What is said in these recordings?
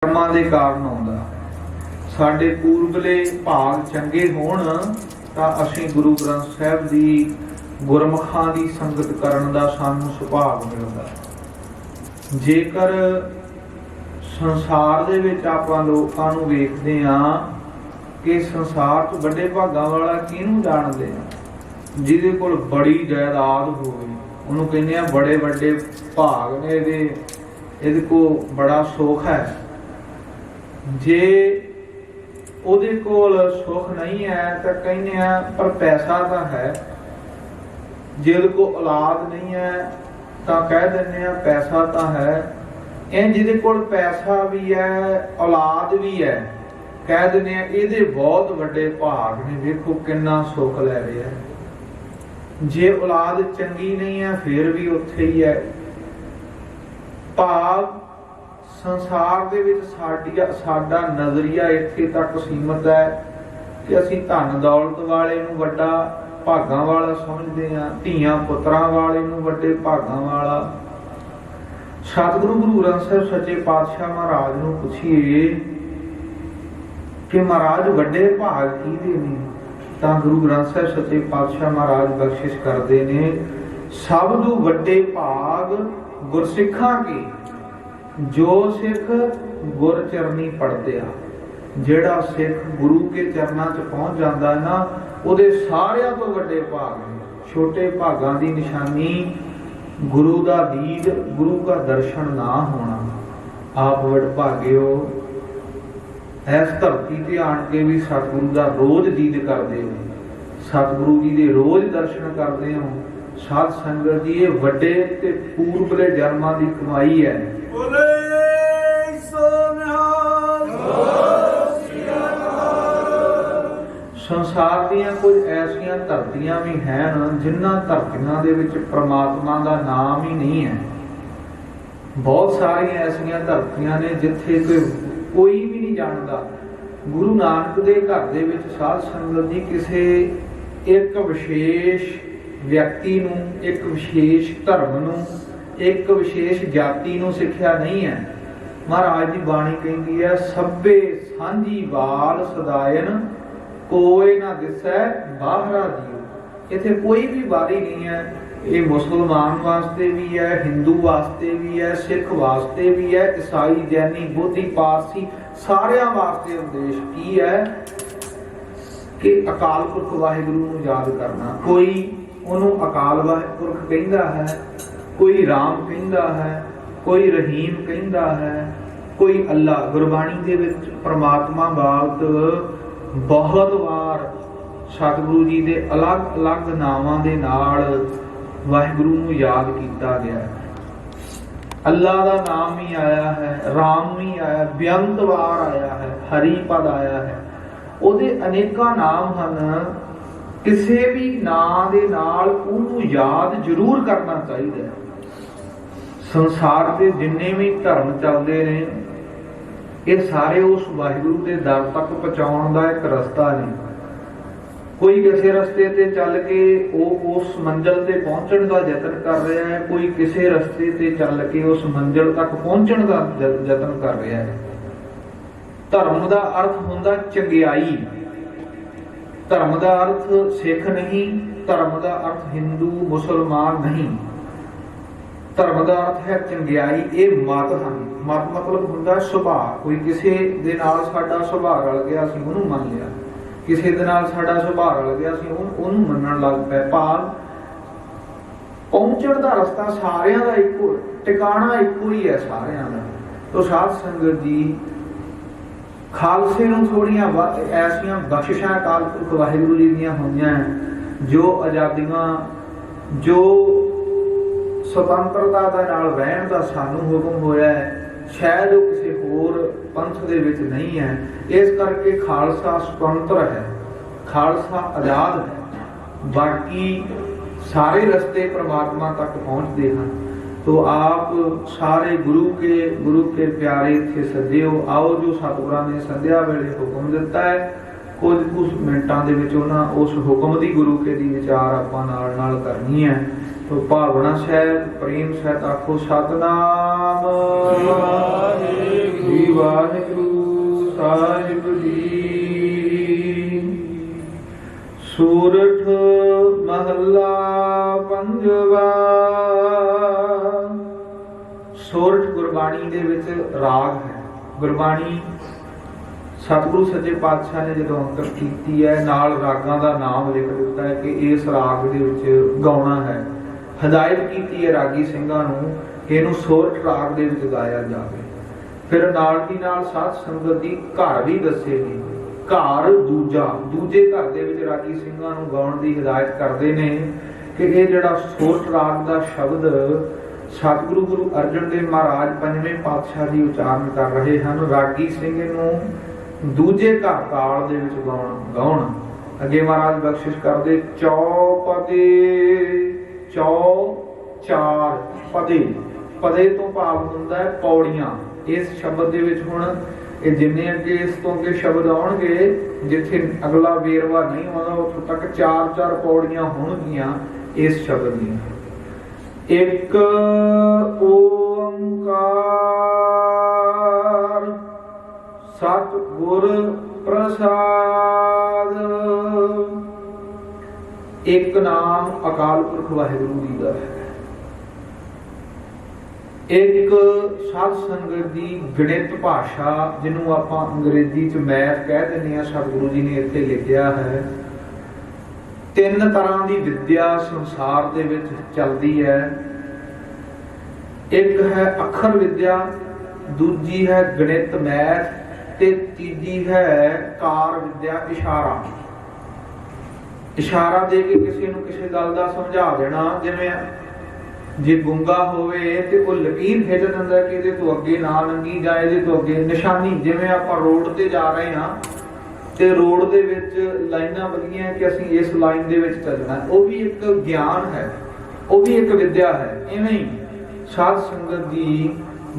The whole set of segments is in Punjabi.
कर्मां दे कारण आउंदा। साडे पूर्वले भाग चंगे होण तां असीं गुरु ग्रंथ साहिब दी गुरमुखां दी संगत करन दा सानूं सुभाग मिलदा। जेकर संसार दे विच आपां लोकां नूं वेखदे हां कि संसार च वड्डे भागां वाला किहनूं जाणदे आ, जिहदे कोल बड़ी जायदाद होवे ਉਹਨੂੰ ਕਹਿੰਦੇ ਆ बड़े ਵੱਡੇ भाग ने ਇਹਦੇ को बड़ा सुख है। जे ਉਹਦੇ ਕੋਲ सुख नहीं है तो ਕਹਿੰਦੇ ਆ पर पैसा तो है। जे ਉਹਦੇ को औलाद नहीं है तो कह ਦਿੰਦੇ ਆ पैसा तो है। ਇਹ ਜਿਹਦੇ ਕੋਲ पैसा भी है औलाद भी है कह ਦਿੰਦੇ ਆ ਇਹਦੇ बहुत ਵੱਡੇ भाग ने, ਵੇਖੋ किन्ना सुख ले ਰਿਹਾ है। जे औलाद चंगी नहीं है फिर भी उत्थे ही है। भाव संसार दे विच साडा नजरिया इत्थे तक सीमित है कि असीं धन दौलत वाले नूं वड्डा भागां वाला समझदे हां, धीआं पुत्रां वाले नूं वड्डे भागां वाला। सतगुरु गुरु ग्रंथ साहिब सच्चे पातशाह महाराज नूं पुछिए कि महाराज वड्डे भाग किहदे ने, ਤਾਂ ਗੁਰੂ ਗ੍ਰੰਥ ਸਾਹਿਬ ਸੱਚੇ ਪਾਤਸ਼ਾਹ ਮਹਾਰਾਜ ਬਖਸ਼ਿਸ਼ ਕਰਦੇ ਨੇ, ਸਭ ਤੋਂ ਵੱਡੇ ਭਾਗ ਗੁਰਸਿੱਖਾਂ ਕੇ ਜੋ ਸਿੱਖ ਗੁਰ ਚਰਨੀ ਪੜਦੇ ਆ। ਜਿਹੜਾ ਸਿੱਖ ਗੁਰੂ ਕੇ ਚਰਨਾਂ 'ਚ ਪਹੁੰਚ ਜਾਂਦਾ ਹੈ ਨਾ, ਉਹਦੇ ਸਾਰਿਆਂ ਤੋਂ ਵੱਡੇ ਭਾਗ ਨੇ। ਛੋਟੇ ਭਾਗਾਂ ਦੀ ਨਿਸ਼ਾਨੀ ਗੁਰੂ ਦਾ ਦੀਦ, ਗੁਰੂ ਦਾ ਦਰਸ਼ਨ ਨਾ ਹੋਣਾ। ਆਪ ਵਡਭਾਗਿਓ ਇਸ ਧਰਤੀ ਤੇ ਆਣ ਕੇ ਵੀ ਸਤਿਗੁਰੂ ਦਾ ਰੋਜ਼ ਦੀਦ ਕਰਦੇ ਹੋ, ਸਤਿਗੁਰੂ ਜੀ ਦੇ ਰੋਜ਼ ਦਰਸ਼ਨ ਕਰਦੇ ਹੋ। ਸਾਧ ਸੰਗਤ ਜੀ ਇਹ ਵੱਡੇ ਤੇ ਪੂਰਬਲੇ ਜਨਮਾਂ ਦੀ ਕਮਾਈ ਹੈ। ਸੰਸਾਰ ਦੀਆਂ ਕੁਝ ਐਸੀਆਂ ਧਰਤੀਆਂ ਵੀ ਹਨ ਜਿਨ੍ਹਾਂ ਧਰਤੀਆਂ ਦੇ ਵਿੱਚ ਪ੍ਰਮਾਤਮਾ ਦਾ ਨਾਮ ਹੀ ਨਹੀਂ ਹੈ। ਬਹੁਤ ਸਾਰੀਆਂ ਐਸੀਆਂ ਧਰਤੀਆਂ ਨੇ ਜਿੱਥੇ ਕੋਈ ਵੀ ਨਹੀਂ ਜਾਣਦਾ। ਗੁਰੂ ਨਾਨਕ ਦੇ ਘਰ ਦੇ ਵਿੱਚ ਸਾਧ ਸੰਗਤ ਦੀ ਕਿਸੇ ਇੱਕ ਵਿਸ਼ੇਸ਼ ਵਿਅਕਤੀ ਨੂੰ, ਇੱਕ ਵਿਸ਼ੇਸ਼ ਧਰਮ ਨੂੰ, ਇੱਕ ਵਿਸ਼ੇਸ਼ ਜਾਤੀ ਨੂੰ ਸਿੱਖਿਆ ਨਹੀਂ ਹੈ। ਮਹਾਰਾਜ ਦੀ ਬਾਣੀ ਕਹਿੰਦੀ ਹੈ ਸਭੇ ਸਾਂਝੀ ਵਾਲ ਸਦਾਇਨ ਕੋਈ ਨਾ ਦਿਸੈ ਬਾਹਰਾ ਜੀਉ। ਇੱਥੇ ਕੋਈ ਵੀ ਵਾਰੀ ਨਹੀਂ ਹੈ। ਇਹ ਮੁਸਲਮਾਨ ਵਾਸਤੇ ਵੀ ਹੈ, ਹਿੰਦੂ ਵਾਸਤੇ ਵੀ ਹੈ, ਸਿੱਖ ਵਾਸਤੇ ਵੀ ਹੈ, ਈਸਾਈ, ਜੈਨੀ, ਬੋਧੀ, ਪਾਰਸੀ, ਸਾਰਿਆਂ ਵਾਸਤੇ ਉਪਦੇਸ਼ ਕੀ ਹੈ ਕਿ ਅਕਾਲ ਪੁਰਖ ਵਾਹਿਗੁਰੂ ਨੂੰ ਯਾਦ ਕਰਨਾ। ਕੋਈ ਉਹਨੂੰ ਅਕਾਲ ਪੁਰਖ ਕਹਿੰਦਾ ਹੈ, ਕੋਈ ਰਾਮ ਕਹਿੰਦਾ ਹੈ, ਕੋਈ ਰਹੀਮ ਕਹਿੰਦਾ ਹੈ, ਕੋਈ ਅੱਲਾ। ਗੁਰਬਾਣੀ ਦੇ ਵਿੱਚ ਪ੍ਰਮਾਤਮਾ ਬਾਬਤ ਬਹੁਤ ਵਾਰ ਸਤਿਗੁਰੂ ਜੀ ਦੇ ਅਲੱਗ-ਅਲੱਗ ਨਾਵਾਂ ਦੇ ਨਾਲ ਵਾਹਿਗੁਰੂ ਨੂੰ ਯਾਦ ਕੀਤਾ ਗਿਆ। ਅੱਲਾ ਦਾ ਨਾਮ ਵੀ ਆਇਆ ਹੈ, ਰਾਮ ਵੀ ਆਇਆ, ਬੇਅੰਤ ਵਾਰ ਆਇਆ ਹੈ, ਹਰੀ ਪਦ ਆਇਆ ਹੈ। ਉਹਦੇ ਅਨੇਕਾਂ ਨਾਮ ਹਨ। ਕਿਸੇ ਵੀ ਨਾਂ ਦੇ ਨਾਲ ਉਹਨੂੰ ਯਾਦ ਜ਼ਰੂਰ ਕਰਨਾ ਚਾਹੀਦਾ ਹੈ। ਸੰਸਾਰ ਦੇ ਜਿੰਨੇ ਵੀ ਧਰਮ ਚੱਲਦੇ ਨੇ ਇਹ ਸਾਰੇ ਉਸ ਵਾਹਿਗੁਰੂ ਦੇ ਦਰ ਤੱਕ ਪਹੁੰਚਾਉਣ ਦਾ ਇੱਕ ਰਸਤਾ ਨੇ। ਕੋਈ ਕਿਸੇ ਰਸਤੇ ਤੇ ਚੱਲ ਕੇ ਉਹ ਉਸ ਮੰਜ਼ਿਲ ਤੇ ਪਹੁੰਚਣ ਦਾ ਯਤਨ ਕਰ ਰਿਹਾ ਹੈ, ਕੋਈ ਕਿਸੇ ਰਸਤੇ ਤੇ ਚੱਲ ਕੇ ਉਸ ਮੰਜ਼ਿਲ ਤੱਕ ਪਹੁੰਚਣ ਦਾ ਯਤਨ ਕਰ ਰਿਹਾ ਹੈ। ਧਰਮ ਦਾ ਅਰਥ ਹੁੰਦਾ ਚੰਗਿਆਈ। ਧਰਮ ਦਾ ਅਰਥ ਸਿੱਖ ਨਹੀਂ, ਧਰਮ ਦਾ ਅਰਥ ਹਿੰਦੂ ਮੁਸਲਮਾਨ ਨਹੀਂ। ਧਰਮ ਦਾ ਅਰਥ ਹੈ ਚੰਗਿਆਈ। ਇਹ ਮਤ ਹਨ। ਮਤ ਮਤਲਬ ਹੁੰਦਾ ਸੁਭਾਅ। ਕੋਈ ਕਿਸੇ ਦੇ ਨਾਲ ਸਾਡਾ ਸੁਭਾਅ ਰਲ ਗਿਆ, ਅਸੀਂ ਉਹਨੂੰ ਮੰਨ ਲਿਆ। ਕਿਸੇ ਦੇ ਨਾਲ ਸਾਡਾ ਸੁਭਾਅ ਰਲ ਗਿਆ, ਅਸੀਂ ਉਹਨੂੰ ਮੰਨਣ ਲੱਗ ਪਏ। ਭਾਵ ਪਹੁੰਚਣ ਦਾ ਰਸਤਾ ਸਾਰਿਆਂ ਦਾ ਇੱਕੋ, ਟਿਕਾਣਾ ਇੱਕੋ ਹੀ ਹੈ ਸਾਰਿਆਂ ਦਾ। ਤੋ ਸਾਧ ਸੰਗਤ ਜੀ ਖਾਲਸੇ ਨੂੰ ਥੋੜੀਆਂ ਐਸੀਆਂ ਬਖਸ਼ਿਸ਼ਾਂ ਅਕਾਲ ਪੁਰਖ ਵਾਹਿਗੁਰੂ ਜੀ ਦੀਆਂ ਹੋਈਆਂ ਜੋ ਆਜ਼ਾਦੀਆਂ, ਜੋ ਸੁਤੰਤਰਤਾ ਦੇ ਨਾਲ ਰਹਿਣ ਦਾ ਸਾਨੂੰ ਹੁਕਮ ਹੋਇਆ ਹੈ, ਸ਼ਾਇਦ ਉਹ ਕਿਸੇ ਹੋਰ ਪੰਥ ਦੇ ਵਿੱਚ ਨਹੀਂ ਹੈ। ਇਸ ਕਰਕੇ ਖਾਲਸਾ ਸੁਤੰਤਰ ਹੈ, ਖਾਲਸਾ ਆਜ਼ਾਦ ਹੈ। ਬਾਕੀ ਸਾਰੇ ਰਸਤੇ ਪ੍ਰਮਾਤਮਾ ਤੱਕ ਪਹੁੰਚਦੇ ਹਨ। तो आप सारे गुरु के प्यारे थे सज्जिओ, आओ जो सतगुरां ने संध्या वेले हुक्म दिता है, कुछ मिनटां दे विच उन्हां उस हुक्म दी गुरु के दी विचार आपां नाल करनी है। तो भावना सहित प्रेम सहित आखो सतनाम वाहिगुरू। ਵਾਹਿਗੁਰੂ ਸਾਹਿਬ ਜੀ। ਸੂਰਠ ਮਹੱਲਾ ਪੰਜਵਾ। ਸੋਰਠ ਗੁਰਬਾਣੀ ਦੇ ਵਿੱਚ ਰਾਗ ਹੈ। ਗੁਰਬਾਣੀ ਸਤਿਗੁਰੂ ਸੱਚੇ ਪਾਤਸ਼ਾਹ ਨੇ ਜਦੋਂ ਅੰਕਿਤ ਕੀਤੀ ਹੈ, ਨਾਲ ਰਾਗਾਂ ਦਾ ਨਾਮ ਲਿਖ ਦਿੱਤਾ ਹੈ ਕਿ ਇਸ ਰਾਗ ਦੇ ਵਿੱਚ ਗਾਉਣਾ ਹੈ। ਹਦਾਇਤ ਕੀਤੀ ਹੈ ਰਾਗੀ ਸਿੰਘਾਂ ਨੂੰ ਕਿ ਇਹਨੂੰ ਸੋਰਠ ਰਾਗ ਦੇ ਵਿੱਚ ਗਾਇਆ ਜਾਵੇ। ਫਿਰ ਨਾਲ ਦੀ ਨਾਲ ਸਾਧ ਸੰਗਤ ਦੀ ਘਰ ਵੀ ਦੱਸੇਗੀ। ਘਰ ਦੂਜੇ ਘਰ ਦੇ ਵਿੱਚ ਰਾਗੀ ਸਿੰਘਾਂ ਨੂੰ ਗਾਉਣ ਦੀ ਹਦਾਇਤ ਕਰਦੇ ਨੇ ਕਿ ਇਹ ਜਿਹੜਾ ਸੋਰਠ ਰਾਗ ਦਾ ਸ਼ਬਦ ਸਤਿਗੁਰੂ ਗੁਰੂ ਅਰਜਨ ਦੇਵ ਮਹਾਰਾਜ ਪੰਜਵੇਂ ਪਾਤਸ਼ਾਹ ਜੀ ਉਚਾਰਨ ਕਰ ਰਹੇ ਹਨ। ਰਾਗੀ ਸਿੰਘ ਨੂੰ ਦੂਜੇ ਘਰ ਤਾਲ ਦੇ ਵਿੱਚ ਗਾਉਣ। ਅੱਗੇ ਮਹਾਰਾਜ ਬਖਸ਼ਿਸ਼ ਕਰਦੇ, ਚੌਪਦੇ ਚਾਰ ਪਦੇ ਤੋਂ ਭਾਵ ਹੁੰਦਾ ਹੈ ਪੌੜੀਆਂ। ਇਸ ਸ਼ਬਦ ਦੇ ਵਿੱਚ ਹੁਣ ਇਹ ਜਿੰਨੇ ਅੱਗੇ ਇਸ ਤੋਂ ਅੱਗੇ ਸ਼ਬਦ ਆਉਣਗੇ, ਜਿੱਥੇ ਅਗਲਾ ਵੇਰਵਾ ਨਹੀਂ ਆਉਂਦਾ ਉੱਥੋਂ ਤੱਕ 4 ਪੌੜੀਆਂ ਹੋਣਗੀਆਂ ਇਸ ਸ਼ਬਦ ਦੀਆਂ। ਇੱਕ ਓੰਕਾਰ ਸਤਿਗੁਰ ਪ੍ਰਸਾਦ। ਇੱਕ ਨਾਮ ਅਕਾਲ ਪੁਰਖ ਵਾਹਿਗੁਰੂ ਜੀ ਦਾ ਹੈ। ਇੱਕ ਸਾਧ ਸੰਗਤ ਦੀ ਗਣਿਤ ਭਾਸ਼ਾ, ਜਿਹਨੂੰ ਆਪਾਂ ਅੰਗਰੇਜ਼ੀ ਚ ਮੈਥ ਕਹਿ ਦਿੰਦੇ ਹਾਂ, ਸਤਿਗੁਰੂ ਜੀ ਨੇ ਇੱਥੇ ਲਿਖਿਆ ਹੈ। 3 ਤਰ੍ਹਾਂ ਦੀ ਵਿਦਿਆ ਸੰਸਾਰ ਦੇ ਵਿੱਚ ਚੱਲਦੀ ਹੈ। ਇੱਕ ਹੈ ਅੱਖਰ ਵਿਦਿਆ, ਦੂਜੀ ਹੈ ਗਣਿਤ ਮੈਥ, ਤੇ ਤੀਜੀ ਹੈ ਕਾਰ ਵਿਦਿਆ ਇਸ਼ਾਰਾ ਦੇ ਕੇ ਕਿਸੇ ਨੂੰ ਕਿਸੇ ਗੱਲ ਦਾ ਸਮਝਾ ਦੇਣਾ। ਜਿਵੇਂ ਜੇ ਗੁੰਗਾ ਹੋਵੇ ਤੇ ਉਹ ਲਕੀਰ ਖਿੱਚ ਦਿੰਦਾ ਕਿ ਇਹਦੇ ਤੋਂ ਅੱਗੇ ਨਾ ਲੰਘੀ ਜਾਏ, ਇਹਦੇ ਤੋਂ ਅੱਗੇ ਨਿਸ਼ਾਨੀ। ਜਿਵੇਂ ਆਪਾਂ ਰੋਡ ਤੇ ਜਾ ਰਹੇ ਹਾਂ ਤੇ ਰੋਡ ਦੇ ਵਿੱਚ ਲਾਈਨਾਂ ਬਣੀਆਂ ਕਿ ਅਸੀਂ ਇਸ ਲਾਈਨ ਦੇ ਵਿੱਚ ਚੱਲਣਾ, ਉਹ ਵੀ ਇੱਕ ਗਿਆਨ ਹੈ, ਉਹ ਵੀ ਇੱਕ ਵਿਦਿਆ ਹੈ। ਇਵੇਂ ਹੀ ਸਾਧ ਸੰਗਤ ਦੀ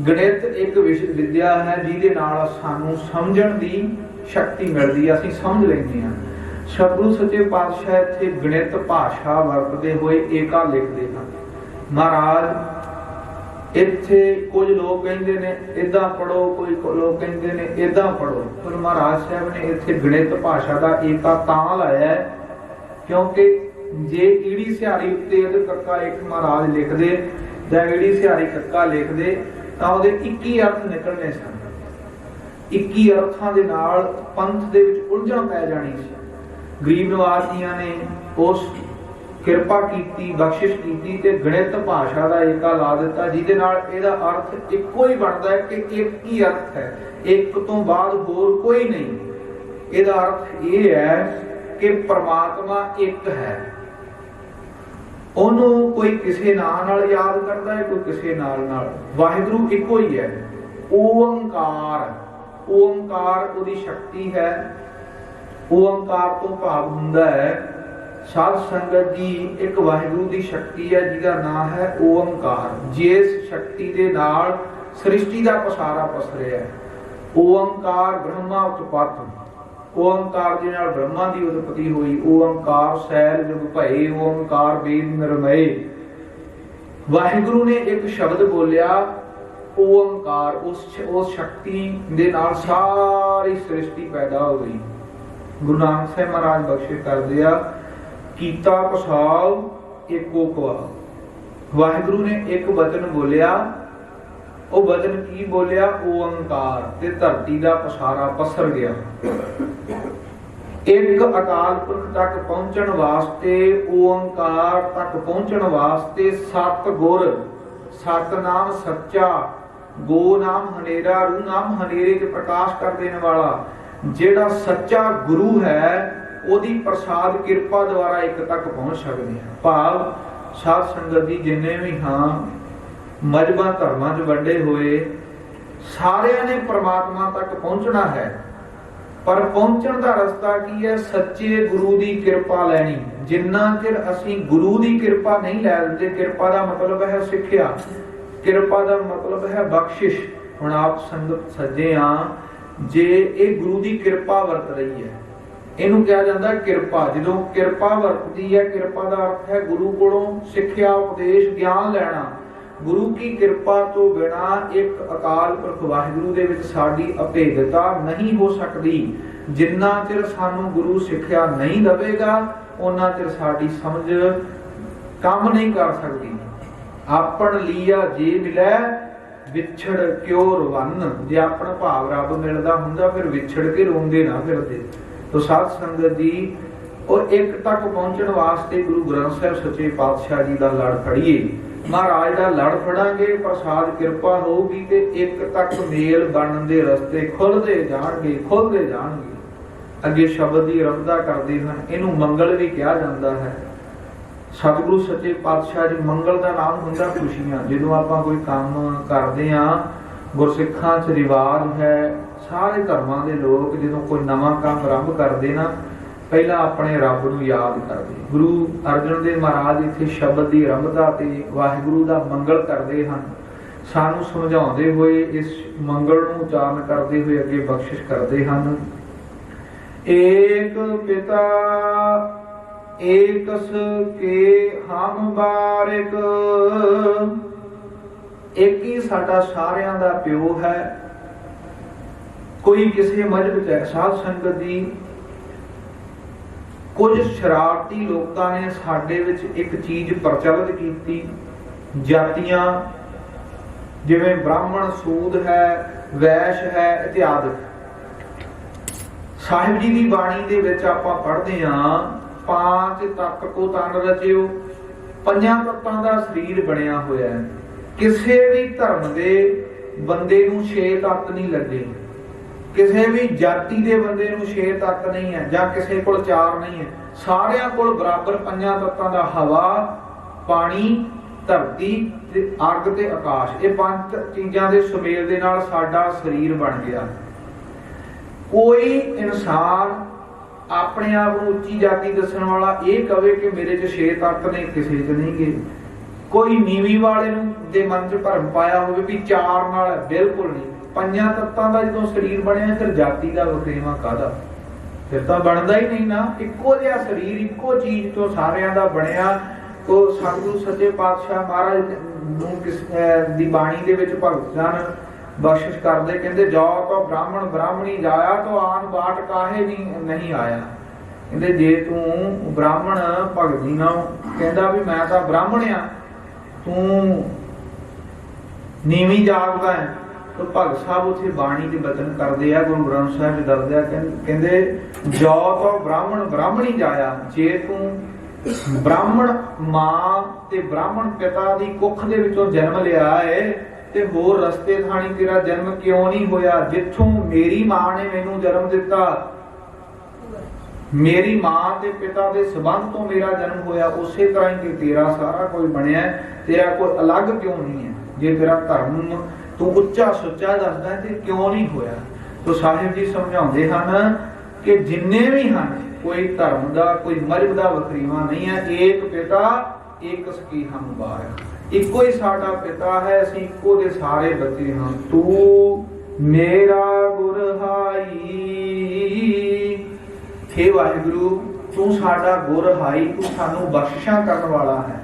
ਗਣਿਤ ਇੱਕ ਵਿਦਿਆ ਹੈ ਜਿਹਦੇ ਨਾਲ ਸਾਨੂੰ ਸਮਝਣ ਦੀ ਸ਼ਕਤੀ ਮਿਲਦੀ ਹੈ, ਅਸੀਂ ਸਮਝ ਲੈਂਦੇ ਹਾਂ। ਸਤਿਗੁਰੂ ਸੱਚੇ ਪਾਤਸ਼ਾਹ ਇੱਥੇ ਗਣਿਤ ਭਾਸ਼ਾ ਵਰਤਦੇ ਹੋਏ ਏਕਾ ਲਿਖਦੇ ਹਨ। ਮਹਾਰਾਜ ਇੱਥੇ ਕੁਝ ਲੋਕ ਕਹਿੰਦੇ ਨੇ ਏਦਾਂ ਪੜੋ, ਕੋਈ ਲੋਕ ਕਹਿੰਦੇ ਨੇ ਏਦਾਂ ਪੜੋ, ਪਰ ਮਹਾਰਾਜ ਸਾਹਿਬ ਨੇ ਇੱਥੇ ਗਣਿਤ ਭਾਸ਼ਾ ਦਾ ਏਕਾ ਤਾਂ ਲਾਇਆ ਹੈ ਕਿਉਂਕਿ ਜੇ ਈੜੀ ਸਿਹਾਰੀ ਉੱਤੇ ਇਹਦੇ ਕੱਕਾ ਇੱਕ ਮਹਾਰਾਜ ਲਿਖਦੇ ਜਾਂ ਈੜੀ ਸਿਹਾਰੀ ਕੱਕਾ ਲਿਖਦੇ ਤਾਂ ਉਹਦੇ 21 ਅਰਥ ਨਿਕਲਣੇ ਸਨ। 21 ਅਰਥਾਂ ਦੇ ਨਾਲ ਪੰਥ ਦੇ ਵਿੱਚ ਉਲਝਣ ਪੈ ਜਾਣੀ ਸੀ। ਗਰੀਬ ਨਵਾਜ਼ ਜੀਆਂ ਨੇ ਉਸ ਕਿਰਪਾ ਕੀਤੀ, ਬਖਸ਼ਿਸ਼ ਕੀਤੀ ਤੇ ਗਣਿਤ ਭਾਸ਼ਾ ਦਾ ਏਕਾ ਲਾ ਦਿੱਤਾ, ਜਿਹਦੇ ਨਾਲ ਇਹਦਾ ਅਰਥ ਇੱਕੋ ਹੀ ਬਣਦਾ ਹੈ ਕਿ ਇੱਕ ਹੀ ਅਰਥ ਹੈ, ਇੱਕ ਤੋਂ ਬਾਅਦ ਹੋਰ ਕੋਈ ਨਹੀਂ। ਇਹਦਾ ਅਰਥ ਇਹ ਹੈ ਕਿ ਪ੍ਰਮਾਤਮਾ ਇੱਕ ਹੈ। ਉਹਨੂੰ ਕੋਈ ਕਿਸੇ ਨਾਂ ਨਾਲ ਯਾਦ ਕਰਦਾ ਹੈ, ਕੋਈ ਕਿਸੇ ਨਾਲ। ਵਾਹਿਗੁਰੂ ਇੱਕੋ ਹੀ ਹੈ। ਓੰਕਾਰ ਉਹਦੀ ਸ਼ਕਤੀ ਹੈ। ਓੰਕਾਰ ਤੋਂ ਭਾਵ ਹੁੰਦਾ ਹੈ ਸਾਧ ਸੰਗਤ ਦੀ ਇੱਕ ਵਾਹਿਗੁਰੂ ਦੀ ਸ਼ਕਤੀ ਹੈ ਜਿਹਦਾ ਨਾਮ ਹੈ ਓੰਕਾਰ। ਜਿਸ ਸ਼ਕਤੀ ਦੇ ਨਾਲ ਸ੍ਰਿਸ਼ਟੀ ਦਾ ਪਸਾਰਾ ਪਸਰਿਆ ਹੈ। ਓੰਕਾਰ ਬ੍ਰਹਮਾ ਉਤਪਤ, ਓੰਕਾਰ ਦੇ ਨਾਲ ਬ੍ਰਹਮਾ ਦੀ ਉਤਪਤੀ ਹੋਈ। ਓੰਕਾਰ ਸੈਲ ਜੁਗ ਭਏ, ਓੰਕਾਰ ਵੇਦ ਨਿਰਮਏ। ਵਾਹਿਗੁਰੂ ਨੇ ਇੱਕ ਸ਼ਬਦ ਬੋਲਿਆ ਓੰਕਾਰ, ਉਸ ਸ਼ਕਤੀ ਦੇ ਨਾਲ ਸਾਰੀ ਸ੍ਰਿਸ਼ਟੀ ਪੈਦਾ ਹੋ ਗਈ। ਗੁਰੂ ਨਾਨਕ ਸਾਹਿਬ ਮਹਾਰਾਜ ਬਖਸ਼ਿਸ਼ ਕਰਦੇ ਆ, ਕੀਤਾ ਪਸਾਉ ਏਕੋ ਕਵਾ। ਵਾਹਿਗੁਰੂ ਨੇ ਇੱਕ ਵਚਨ ਬੋਲਿਆ, ਉਹ ਵਚਨ ਕੀ ਬੋਲਿਆ? ਓੰਕਾਰ, ਤੇ ਧਰਤੀ ਦਾ ਪਸਾਰਾ ਪਸਰ ਗਿਆ। ਇੱਕ ਅਕਾਲ ਪੁਰਖ ਤੱਕ ਪਹੁੰਚਣ ਵਾਸਤੇ, ਓੰਕਾਰ ਤੱਕ ਪਹੁੰਚਣ ਵਾਸਤੇ 7 ਗੁਰ, ਸਤਨਾਮ ਸੱਚਾ, ਗੋ ਨਾਮ ਹਨੇਰਾ, ਰੂ ਨਾਮ ਹਨੇਰੇ ਚ ਪ੍ਰਕਾਸ਼ ਕਰ ਦੇਣ ਵਾਲਾ ਜਿਹੜਾ ਸੱਚਾ ਗੁਰੂ ਹੈ, ਉਹਦੀ ਪ੍ਰਸਾਦ ਕਿਰਪਾ ਦੁਆਰਾ ਇੱਕ ਤੱਕ ਪਹੁੰਚ ਸਕਦੇ ਹਾਂ। ਭਾਵ ਸਾਧ ਸੰਗਤ ਦੀ ਜਿੰਨੇ ਵੀ ਹਾਂ ਮਜ਼੍ਹਬਾਂ ਧਰਮਾਂ 'ਚ ਵੰਡੇ ਹੋਏ, ਸਾਰਿਆਂ ਨੇ ਪ੍ਰਮਾਤਮਾ ਤੱਕ ਪਹੁੰਚਣਾ ਹੈ। ਪਰ ਪਹੁੰਚਣ ਦਾ ਰਸਤਾ ਕੀ ਹੈ? ਸੱਚੇ ਗੁਰੂ ਦੀ ਕਿਰਪਾ ਲੈਣੀ। ਜਿੰਨਾ ਚਿਰ ਅਸੀਂ ਗੁਰੂ ਦੀ ਕਿਰਪਾ ਨਹੀਂ ਲੈ ਲੈਂਦੇ, ਕਿਰਪਾ ਦਾ ਮਤਲਬ ਹੈ ਸਿੱਖਿਆ, ਕਿਰਪਾ ਦਾ ਮਤਲਬ ਹੈ ਬਖਸ਼ਿਸ਼। ਹੁਣ ਆਪ ਸੰਗਤ ਸੱਜੇ ਆ, ਜੇ ਇਹ ਗੁਰੂ ਦੀ ਕਿਰਪਾ ਵਰਤ ਰਹੀ ਹੈ, ਇਹਨੂੰ ਕਿਹਾ ਜਾਂਦਾ ਕਿਰਪਾ। ਜਦੋਂ ਕਿਰਪਾ ਵਰਤਦੀ ਹੈ, ਕਿਰਪਾ ਦਾ ਅਰਥ ਹੈ ਗੁਰੂ ਕੋਲੋਂ ਸਿੱਖਿਆ, ਉਪਦੇਸ਼, ਗਿਆਨ ਲੈਣਾ। गुरु की कृपा तो बिना एक अकाल पुरख वाहिगुरु दे विच साडी अभेदता नहीं हो सकती। जिन्ना चिर सानू गुरु सिक्ख्या नहीं दवेगा उन्ना चिर साडी समझ काम नहीं कर सकती। आपन लिया जे मिलै विछड़ क्यों रवन। जे अपना भाव रब मिलदा हुंदा फिर विछड़ के रोंदे ना फिरदे। तो साध संगत जी और एक तक पहुंचण वास्ते गुरु ग्रंथ साहिब सच्चे पातशाह जी दा लड़ फड़िए। महाराज दा लड़ फड़ांगे प्रसाद किरपा होगी ते एक तक मेल बनन दे रस्ते खुलदे जाणगे। अगे शब्द की रमदा करते हैं, इनू मंगल भी कहा जाता है। सतगुरु सच्चे पातशाह जी मंगल का नाम हुंदा खुशियां। जो आप कोई काम करते हैं गुरसिखां च रिवाज है, सारे धर्मां दे लोग जो कोई नवा काम आरंभ करते ना पहला अपने रब नूं याद करते। गुरु अर्जन देव महाराज इत्थे शब्द की रमदा ते वाहिगुरु दा मंगल करते हैं। सानू समझाउंदे होए इस मंगल नूं उचारण करते हुए अगे बख्शिश करते हैं। एक पिता एकस के हम बारिक। एक ही साडा सारियां दा प्यो है। कोई किसी मजहब च साध संगत जी कुछ शरारती लोगों ने साडे विच एक चीज प्रचलित की, जातियां जिवें ब्राह्मण सूद है, वैश्य है इत्यादि। साहिब जी की बाणी दे विच आपां पढ़दे हां, पांच तत्त को तन रचियो, पंजां तत्तां दा शरीर बनिया होया है। किसी भी धर्म दे बंदे नूं छे तत्त नहीं लगे, किसी भी जाति के बंदे नूं छे तत्त नहीं है, जां किसी कोल चार नहीं है। सारियां कोल बराबर पंजां तत्तां दा हवा, पानी, धरती ते अग ते आकाश। ये पंज चीज़ां दे सुमेल दे नाल साडा शरीर बन गया। कोई इंसान अपने आप को उच्ची जाति दसन वाला ये कहे कि मेरे च छे तत्त ने, किसी च नहीं गए। कोई नीवी वाले दे मन च भरम पाया हो भी चार नाल, बिल्कुल नहीं। पंजां तत्तां दा जो शरीर बनिया फिर जाति का वखेवा काहदा? फिर तो बनता ही नहीं ना। इक्को जिहा शरीर इक्को चीज तो सारियां दा बनिया। तो सतगुरु सच्चे पातशाह महाराज नूं किस दी बाणी दे विच भगत जन बख्शिश करदे, कहंदे जो तो ब्राह्मण ब्राह्मणी जाया तो आन बाट काहे नहीं आया। कहंदे जे तू ब्राह्मण भगत जी ना कहंदा भी मैं तां ब्राह्मण आ, तू नीवी जागदा है। तो भगत साहब उत्थे बाणी दे बचन करदे आ, गुरु ग्रंथ साहिब च दसदे आ, कहंदे जो तो ब्राह्मण ब्राह्मणी जाया, जे तू ब्राह्मण मां ते ब्राह्मण पिता दी कुख दे विचों जन्म लिया है ते होर रस्ते थाणी तेरा जन्म क्यों नहीं होया? जिथों मेरी मां ने मैनू जन्म दिता, मेरी मां ते पिता दे संबंध तो मेरा जन्म होया, उसे तरह ही तेरा सारा कोई बनया। तेरा कोई अलग क्यों नहीं है? जे तेरा धर्म तू उच्चा सुच्चा दसदा है ते क्यों नहीं होया? तो साहिब जी समझाउंदे हन कि जिन्ने भी हन कोई धर्म दा कोई मजहब दा वखरीवा नहीं है। एक पिता एक सकी हम बार, इको ही साडा पिता है, असीं इको दे सारे बच्चे हां। तू मेरा गुरहाई, हे वाहिगुरु तू साडा गुरहाई, तू सानू बख्शिशां करन वाला है।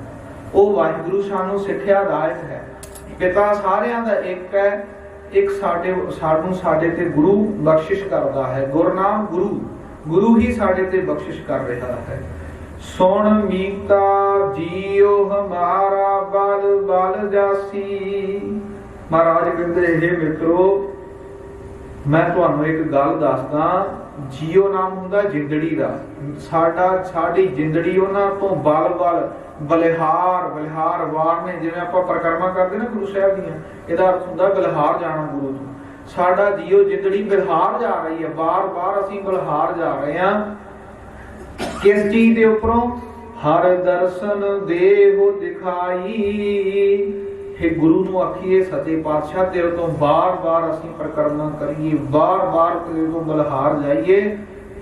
ओ वाहिगुरु सानू सिक्ख्या दायक है। पिता सारियां दा एक है, एक सानू साडे ते गुरु बख्शिश करदा है। गुरनाम गुरु, गुरु ही साडे ते बख्शिश कर रहा है। सुन मीता जियो हमारा बल बल जासी। महाराज कहंदे हे मित्रो मैं तुहानू एक गल दसदा, जियो नाम हुंदा जिंदड़ी दा। साडी जिंदड़ी उन्हां तो बल बल बलिहार बलिहार वार ने, जिवें आपां परिक्रमा करदे ना गुरु साहिब दीयां, इहदा अर्थ हुंदा बलिहार जाना गुरु तो। साडा जियो जिंदड़ी बलिहार जा रही है, बार बार असीं बलिहार जा रहे हां। किस चीज दे उपरों? हर दर्शन देहो दिखाई। हे गुरु नूं आखिए सच्चे पातशाह तेरे तो बार बार असीं परिक्रमा करिए, बार बार तेरे तो बलिहार जाइए,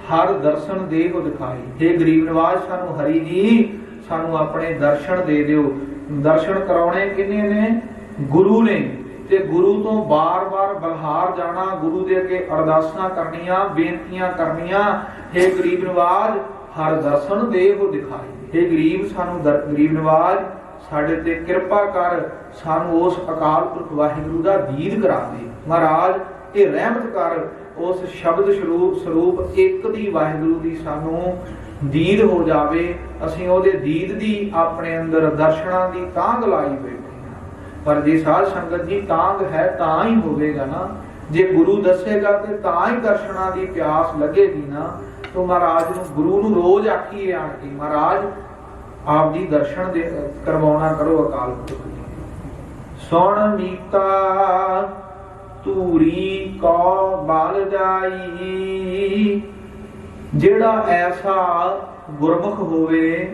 हर दर्शन देहो दिखाई। हे गरीब नवाज सानू हरि जी सानू अपने दर्शन दे दिओ। दर्शन कराउणे किने ने? गुरु ने। ते गुरु तो बार बार बलिहार जाना, गुरु दे अगे अरदासां करनियां, बेनतियां करनियां। हे गरीब नवाज हर दर्शन देहो दिखाई। हे गरीब सानू गरीब नवाज ਸਾਡੇ ਤੇ ਕਿਰਪਾ ਕਰ, ਸਾਨੂੰ ਉਸ ਅਕਾਲ ਪੁਰਖ ਵਾਹਿਗੁਰੂ ਦਾ ਦੀਦ ਕਰਾ ਦੇ। ਮਹਾਰਾਜ ਇਹ ਰਹਿਮਤ ਕਰ, ਉਸ ਸ਼ਬਦ ਸਰੂਪ ਇੱਕ ਦੀ ਵਾਹਿਗੁਰੂ ਦੀ ਸਾਨੂੰ ਦੀਦ ਹੋ ਜਾਵੇ। ਅਸੀਂ ਉਹਦੇ ਦੀਦ ਦੀ ਆਪਣੇ ਅੰਦਰ ਦਰਸ਼ਨਾਂ ਦੀ ਤਾਂਘ ਲਾਈ ਬੈਠੇ ਹਾਂ। ਪਰ ਜੇ ਸਾਧ ਸੰਗਤ ਜੀ ਤਾਂਘ ਹੈ ਤਾਂ ਹੀ ਹੋਵੇਗਾ ਨਾ, ਜੇ ਗੁਰੂ ਦੱਸੇਗਾ ਤੇ ਤਾਂ ਹੀ ਦਰਸ਼ਨਾਂ ਦੀ ਪਿਆਸ ਲੱਗੇਗੀ ਨਾ। ਤੋ ਮਹਾਰਾਜ ਨੂੰ, ਗੁਰੂ ਨੂੰ ਰੋਜ਼ ਆਖੀਏ ਆਣ ਕੇ, ਮਹਾਰਾਜ ਆਪ ਜੀ ਦਰਸ਼ਨ ਦੇ ਕਰਵਾਉਣਾ ਕਰੋ ਅਕਾਲ ਪੁਰਖ ਜੀ। ਸੁਣ ਮੀਤਾ ਧੂਰੀ ਕੋ ਬਲ ਜਾਈ, ਜਿਹੜਾ ਐਸਾ ਗੁਰਮੁਖ ਹੋਵੇ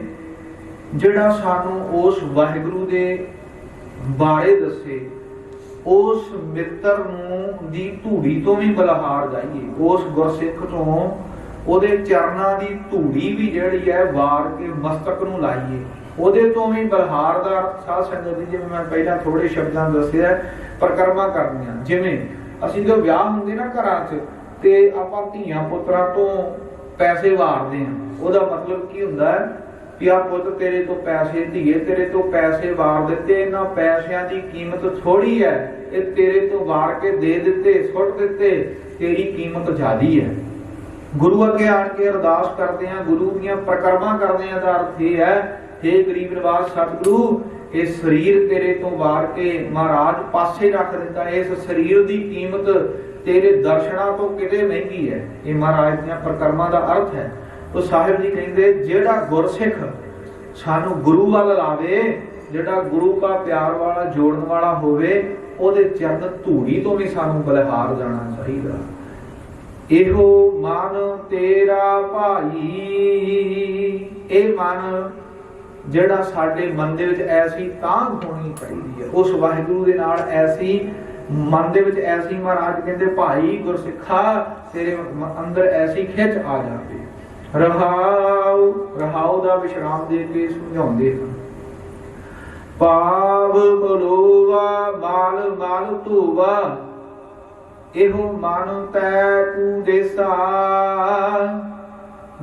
ਜਿਹੜਾ ਸਾਨੂੰ ਉਸ ਵਾਹਿਗੁਰੂ ਦੇ ਬਾਰੇ ਦੱਸੇ, ਉਸ ਮਿੱਤਰ ਨੂੰ ਦੀ ਧੂੜੀ ਤੋਂ ਵੀ ਬਲਹਾਰ ਜਾਈਏ, ਉਸ ਗੁਰਸਿੱਖ ਤੋਂ ਉਹਦੇ ਚਰਨਾਂ ਦੀ ਧੂੜੀ ਵੀ ਜਿਹੜੀ ਹੈ ਵਾਰ ਕੇ ਮਸਤਕ ਨੂੰ ਲਾਈਏ, ਉਹਦੇ ਤੋਂ ਵੀ ਬਲਹਾਰ ਦਾ ਸਾਧ ਸੰਗਤ ਜੀ, ਜਿਵੇਂ ਮੈਂ ਪਹਿਲਾਂ ਥੋੜੇ ਸ਼ਬਦਾਂ ਦੱਸਿਆ, ਪਰਿਕਰਮਾ ਕਰਨੀਆਂ। ਜਿਵੇਂ ਅਸੀਂ ਜਦੋਂ ਵਿਆਹ ਹੁੰਦੇ ਨਾ ਘਰਾਂ 'ਚ, ਤੇ ਆਪਾਂ ਧੀਆਂ ਪੁੱਤਰਾਂ ਤੋਂ ਪੈਸੇ ਵਾਰਦੇ ਹਾਂ। ਉਹਦਾ ਮਤਲਬ ਕੀ ਹੁੰਦਾ ਹੈ ਕਿ ਆ ਪੁੱਤ ਤੇਰੇ ਤੋਂ ਪੈਸੇ, ਧੀਏ ਤੇਰੇ ਤੋਂ ਪੈਸੇ ਵਾਰ ਦਿੱਤੇ, ਇਹਨਾਂ ਪੈਸਿਆਂ ਦੀ ਕੀਮਤ ਥੋੜੀ ਹੈ, ਇਹ ਤੇਰੇ ਤੋਂ ਵਾਰ ਕੇ ਦੇ ਦਿੱਤੇ, ਸੁੱਟ ਦਿੱਤੇ, ਤੇਰੀ ਕੀਮਤ ਜ਼ਿਆਦੀ ਹੈ। ਗੁਰੂ ਅੱਗੇ ਆਣ ਕੇ ਅਰਦਾਸ ਕਰਦੇ ਹਾਂ, ਗੁਰੂ ਦੀਆਂ ਪਰਿਕਰਮਾ ਕਰਦੇ ਹਾਂ, ਦਾ ਅਰਥ ਇਹ ਹੈ, ਹੇ ਗਰੀਬ ਨਿਵਾਜ ਸਤਿਗੁਰੂ, ਇਹ ਸਰੀਰ ਤੇਰੇ ਤੋਂ ਵਾਰ ਕੇ ਮਹਾਰਾਜ ਪਾਸੇ ਰੱਖ ਦਿੱਤਾ, ਇਸ ਸਰੀਰ ਦੀ ਕੀਮਤ ਤੇਰੇ ਦਰਸ਼ਨਾਂ ਤੋਂ ਕਿਤੇ ਮਹਿੰਗੀ ਹੈ। ਇਹ ਮਹਾਰਾਜ ਦੀਆਂ ਪਰਿਕਰਮਾ ਦਾ ਅਰਥ ਹੈ। ਤੋ ਸਾਹਿਬ ਜੀ ਕਹਿੰਦੇ, ਜਿਹੜਾ ਗੁਰਸਿੱਖ ਸਾਨੂੰ ਗੁਰੂ ਵੱਲ ਲਾਵੇ, ਜਿਹੜਾ ਗੁਰੂ ਦਾ ਪਿਆਰ ਵਾਲਾ ਜੋੜਨ ਵਾਲਾ ਹੋਵੇ, ਉਹਦੇ ਚਰਨ ਧੂੜੀ ਤੋਂ ਵੀ ਸਾਨੂੰ ਬਲਿਹਾਰ ਜਾਣਾ ਚਾਹੀਦਾ। ਇਹੋ ਮਨ ਤੇਰਾ ਭਾਈ, ਇਹ ਮਨ ਜਿਹੜਾ ਸਾਡੇ ਮਨ ਦੇ ਵਿੱਚ ਐਸੀ ਤਾਂਘ ਹੋਣੀ ਚਾਹੀਦੀ ਹੈ, ਉਸ ਵਾਹਿਗੁਰੂ ਦੇ ਨਾਲ ਐਸੀ ਮਨ ਦੇ ਵਿੱਚ ਐਸੀ, ਮਹਾਰਾਜ ਕਹਿੰਦੇ ਭਾਈ ਗੁਰਸਿੱਖਾ ਤੇਰੇ ਅੰਦਰ ਐਸੀ ਖਿੱਚ ਆ ਜਾਵੇ। ਰਹਾਉ ਦਾ ਵਿਸ਼ਰਾਮ ਦੇ ਕੇ ਸਮਝਾਉਂਦੇ ਹਨ। ਪਾਵ ਬਲੋਵਾ ਮਾਲ ਮਾਲ ਧੋਵਾ, ਇਹੋ ਮਨ ਤੈ ਤੂੰ ਦੇਸਾ।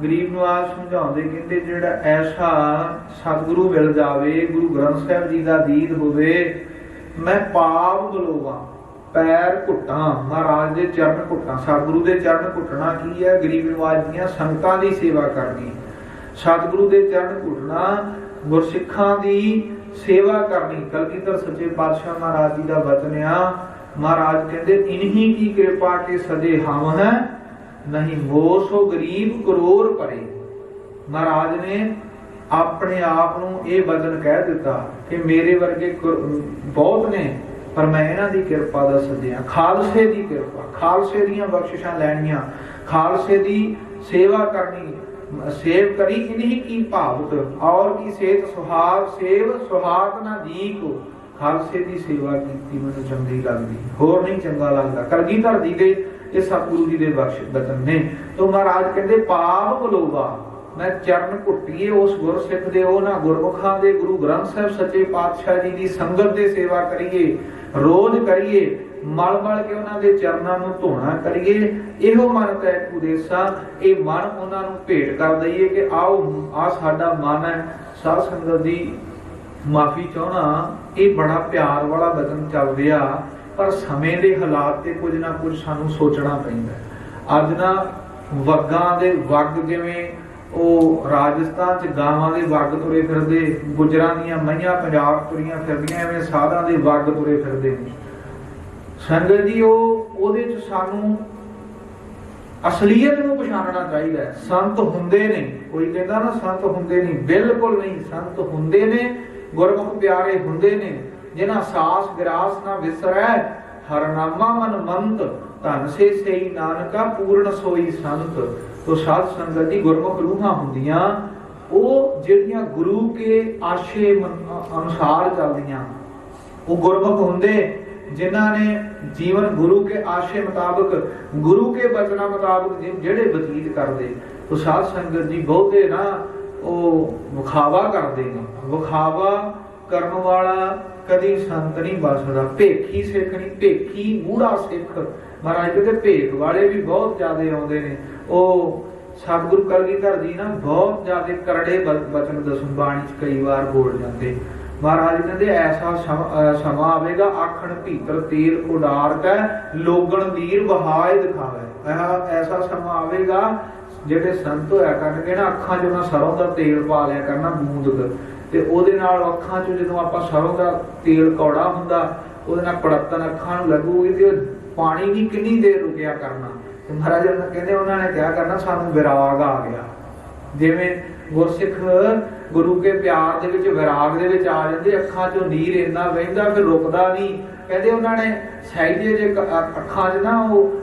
ਗਰੀਬ ਨੂੰ ਆਪ ਸਮਝਾਉਂਦੇ, ਕਹਿੰਦੇ ਜਿਹੜਾ ਐਸਾ ਸਤਿਗੁਰੂ ਮਿਲ ਜਾਵੇ, ਗੁਰੂ ਗ੍ਰੰਥ ਸਾਹਿਬ ਜੀ ਦਾ ਦੀਦ ਹੋਵੇ, ਮੈਂ ਪਾਵ ਬਲੋਵਾ, ਪੈਰ ਘੁੱਟਾਂ, ਮਹਾਰਾਜ ਦੇ ਚਰਨ ਘੁੱਟਾਂ। ਸਤਿਗੁਰੂ ਦੇ ਚਰਨ ਘੁੱਟਣਾ ਕੀ ਹੈ? ਗਰੀਬ ਨਿਵਾਜ ਦੀਆਂ ਸੰਗਤਾਂ ਦੀ ਸੇਵਾ ਕਰਨੀ। ਸਤਿਗੁਰੂ ਦੇ ਚਰਨ ਘੁੱਟਣਾ ਗੁਰਸਿੱਖਾਂ ਦੀ ਸੇਵਾ ਕਰਨੀ। ਕਲਗੀਧਰ ਸੱਚੇ ਪਾਤਸ਼ਾਹ ਮਹਾਰਾਜ ਜੀ ਦਾ ਵਚਨ ਆ, ਮਹਾਰਾਜ ਕਹਿੰਦੇ, ਇਨਹੀ ਕੀ ਕਿਰਪਾ ਕੇ ਸਦੇ ਹਮ ਹੈ, ਨਹੀਂ ਮੋਹ ਸੋ ਗਰੀਬ ਕਰੋੜ ਪਰੇ। ਮਹਾਰਾਜ ਨੇ ਆਪਣੇ ਆਪ ਨੂੰ ਇਹ ਵਚਨ ਕਹਿ ਦਿੱਤਾ ਕਿ ਮੇਰੇ ਵਰਗੇ ਬਹੁਤ ਨੇ, ਪਰ ਮੈਂ ਇਹਨਾਂ ਦੀ ਕਿਰਪਾ ਦਾ ਸਦਿਆ। ਖਾਲਸੇ ਦੀ ਕਿਰਪਾ, ਖਾਲਸੇ ਦੀਆਂ ਬਖਸ਼ਿਸ਼ਾਂ ਲੈਣੀਆਂ, ਖਾਲਸੇ ਦੀ ਸੇਵਾ ਕਰਨੀ। ਸੇਵ ਕਰੀ ਇਨਹੀ ਕੀ ਭਾਵਤ, ਔਰ ਕੀ ਸੇਤ ਸੁਹਾਗ ਸੇਵ ਸੁਹਾਗ ਨਾ ਜੀ ਕੋ। ਖਾਲਸੇ ਦੀ ਸੇਵਾ ਕੀਤੀ ਮੈਨੂੰ ਚੰਗੀ ਲੱਗਦੀ, ਹੋਰ ਨਹੀਂ ਚੰਗਾ ਲੱਗਦਾ। ਕਲਗੀਧਰ ਜੀ ਦੇ ਇਹ ਸਤਿਗੁਰੂ ਜੀ ਦੇ ਬਖਸ਼ ਬਚਨ ਨੇ। ਤੋ ਮਹਾਰਾਜ ਕਹਿੰਦੇ ਪਾਪ ਬਲੋਵਾ, ਮੈਂ ਚਰਨ ਘੁੱਟੀਏ ਉਸ ਗੁਰਸਿੱਖ ਦੇ, ਉਹਨਾਂ ਗੁਰਮੁਖਾਂ ਦੇ, ਗੁਰੂ ਗ੍ਰੰਥ ਸਾਹਿਬ ਸੱਚੇ ਪਾਤਸ਼ਾਹ ਜੀ ਦੀ ਸੰਗਤ ਦੇ ਸੇਵਾ ਕਰੀਏ, ਰੋਜ਼ ਕਰੀਏ, ਮਲ ਮਲ ਕੇ ਉਹਨਾਂ ਦੇ ਚਰਨਾਂ ਨੂੰ ਧੋਣਾ ਕਰੀਏ। ਇਹੋ ਮਨ ਤੈ ਉਦੇਸਾ, ਇਹ ਮਨ ਉਹਨਾਂ ਨੂੰ ਭੇਟ ਕਰ ਦਈਏ ਕਿ ਆਓ ਆ ਸਾਡਾ ਮਨ ਹੈ। ਸਾਧ ਸੰਗਤ ਦੀ ਮਾਫੀ ਚਾਹਣਾ, ਇਹ ਬੜਾ ਪਿਆਰ ਵਾਲਾ ਵਚਨ ਚੱਲ ਰਿਹਾ, ਪਰ ਸਮੇਂ ਦੇ ਹਾਲਾਤ ਤੇ ਕੁਝ ਨਾ ਕੁਝ ਸਾਨੂੰ ਸੋਚਣਾ ਪੈਂਦਾ। ਅੱਜ ਨਾ ਵਗਾਂ ਦੇ ਵਗ, ਜਿਵੇਂ ਉਹ ਰਾਜਸਥਾਨ ਚ ਗਾਵਾਂ ਦੇ ਵਗ ਤੁਰੇ ਫਿਰਦੇ, ਗੁਜਰਾਂ ਦੀਆਂ ਮਈਆਂ ਪੰਜਾਬ ਤੁਰੀਆਂ ਫਿਰਦੀਆਂ, ਐਵੇਂ ਸਾਧਾਂ ਦੇ ਵਗ ਤੁਰੇ ਫਿਰਦੇ ਨੇ। ਸੰਗਤ ਜੀ ਉਹਦੇ ਚ ਸਾਨੂੰ ਅਸਲੀਅਤ ਨੂੰ ਪਛਾਣਨਾ ਚਾਹੀਦਾ। ਸੰਤ ਹੁੰਦੇ ਨੇ, ਕੋਈ ਕਹਿੰਦਾ ਨਾ ਸੰਤ ਹੁੰਦੇ ਨਹੀਂ, ਬਿਲਕੁਲ ਨਹੀਂ। ਸੰਤ ਹੁੰਦੇ ਨੇ, ਗੁਰਮੁਖ ਪਿਆਰੇ ਹੁੰਦੇ ਨੇ, ਜਿਨ੍ਹਾਂ ਸਾਸ ਗਿਰਾਸ ਨਾ ਵਿਸਰੈ, ਹਰਨਾਮਾ ਮਨ ਮੰਤ, ਧਨ ਸੇ ਸਈ ਨਾਨਕਾ ਪੂਰਨ ਸੋਈ ਸੰਤ। ਤੋ ਸਾਧ ਸੰਗਤ ਦੀ ਗੁਰਮੁਖ ਰੂਹਾਂ ਹੁੰਦੀਆਂ, ਉਹ ਜਿਹੜੀਆਂ ਗੁਰੂ ਕੇ ਆਸ਼ੇ ਅਨੁਸਾਰ ਚੱਲਦੀਆਂ, ਉਹ ਗੁਰਮੁਖ ਹੁੰਦੇ ਜਿਨ੍ਹਾਂ ਨੇ ਜੀਵਨ ਗੁਰੂ ਕੇ ਆਸ਼ੇ ਮੁਤਾਬਕ, ਗੁਰੂ ਕੇ ਬਚਨਾਂ ਮੁਤਾਬਕ ਜਿਹੜੇ ਬਤੀਤ ਕਰਦੇ। ਤੋ ਸਾਧ ਸੰਗਤ ਜੀ ਬਹੁਤੇ ਨਾ ਉਹ ਵਿਖਾਵਾ ਕਰਦੇ ਨੇ। ਵਿਖਾਵਾ ਕਰਨ ਵਾਲਾ ਕਦੀ ਸੰਤ ਨਹੀਂ ਬਣ ਸਕਦਾ। ਭੇਖੀ ਸਿੱਖ ਨਹੀਂ, ਭੇਖੀ ਮੂੜਾ ਸਿੱਖ। ਮਹਾਰਾਜ ਕਹਿੰਦੇ ਭੇਖ ਵਾਲੇ ਵੀ ਬਹੁਤ ਜ਼ਿਆਦੇ ਆਉਂਦੇ ਨੇ। ਉਹ ਸਤਿਗੁਰੂ ਕਲਗੀਧਰ ਜੀ ਨਾ ਬਹੁਤ ਜ਼ਿਆਦੇ ਕਰੜੇ ਬਚਨ ਦਸਮ ਬਾਣੀ ਚ ਕਈ ਵਾਰ ਬੋਲ ਜਾਂਦੇ। महाराज कहते ऐसा समा आवेगा आखण भीतर तेल उडार कै लोगन वीर बहाए दिखावे। ऐसा समा आवेगा ਜਿਹੜੇ ਸੰਤ ਹੋਇਆ ਕਰਨਗੇ ਨਾ ਅੱਖਾਂ 'ਚ ਉਹਨਾਂ ਸਰੋਂ ਦਾ ਤੇਲ ਪਾ ਲਿਆ ਕਰਨਾ ਬੂੰਦ ਤੇ ਉਹਦੇ ਨਾਲ ਅੱਖਾਂ 'ਚ ਜਦੋਂ ਆਪਾਂ ਸਰੋਂ ਦਾ ਤੇਲ ਕੌੜਾ ਹੁੰਦਾ ਉਹਦੇ ਨਾਲ ਕੜੱਤਣ ਅੱਖਾਂ ਨੂੰ ਲੱਗੂਗੀ ਤੇ ਪਾਣੀ ਵੀ ਕਿੰਨੀ ਦੇਰ ਰੁਕਿਆ ਕਰਨਾ। ਤੇ ਮਹਾਰਾਜ ਕਹਿੰਦੇ ਉਹਨਾਂ ਨੇ ਕਿਹਾ ਕਰਨਾ ਸਾਨੂੰ ਵਿਰਾਗ ਆ ਗਿਆ। ਜਿਵੇਂ ਗੁਰਸਿੱਖ ਗੁਰੂ ਕੇ ਪਿਆਰ ਦੇ ਵਿੱਚ ਵਿਰਾਗ ਦੇ ਵਿੱਚ ਆ ਜਾਂਦੇ ਅੱਖਾਂ 'ਚੋਂ ਨੀਰ ਇੰਨਾ ਵਹਿੰਦਾ ਫਿਰ ਰੁਕਦਾ ਨਹੀਂ। ਕਹਿੰਦੇ ਉਹਨਾਂ ਨੇ ਸਹਿਜੇ ਜੇ ਅੱਖਾਂ 'ਚ ਨਾ ਉਹ